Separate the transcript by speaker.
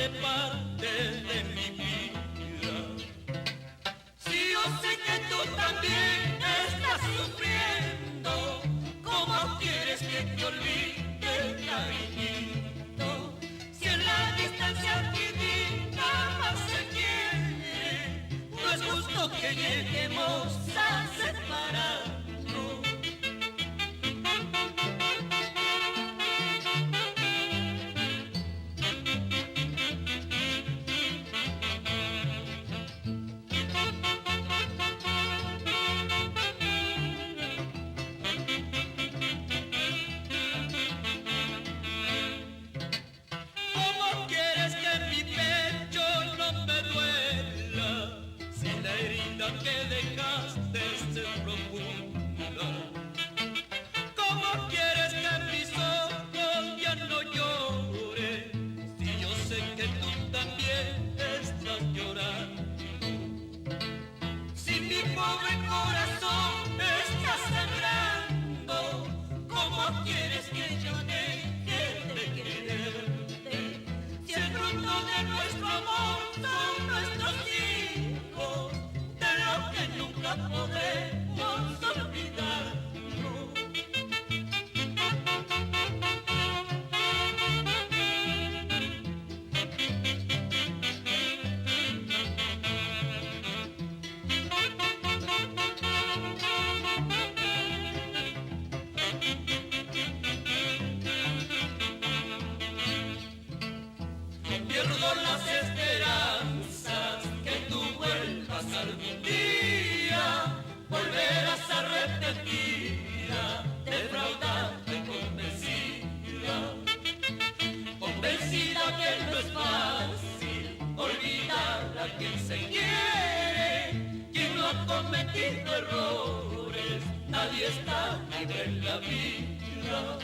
Speaker 1: hace parte de mi vida. Si yo sé que tú también estás sufriendo, ¿cómo quieres que te olvide, cariñito? Si en la distancia divina más se quiere, no es justo que lleguemos a separarnos. ¿Cómo quieres que mi pecho no me duela si la herida que dejaste es profunda? ¿Cómo quieres que mis ojos ya no lloren si yo sé que tú también estás llorando? Si mi pobre corazón está sangrando, ¿cómo quieres que yo deje de quererte? Si el fruto de nuestro amor son nuestros hijos, de lo que nunca podremos olvidarnos. Pierdo las esperanzas que tú vuelvas algún día, volverás arrepentida, defraudada y convencida, convencida que no es fácil olvidar a quien se quiere, quien no ha cometido errores, nadie está libre en la vida.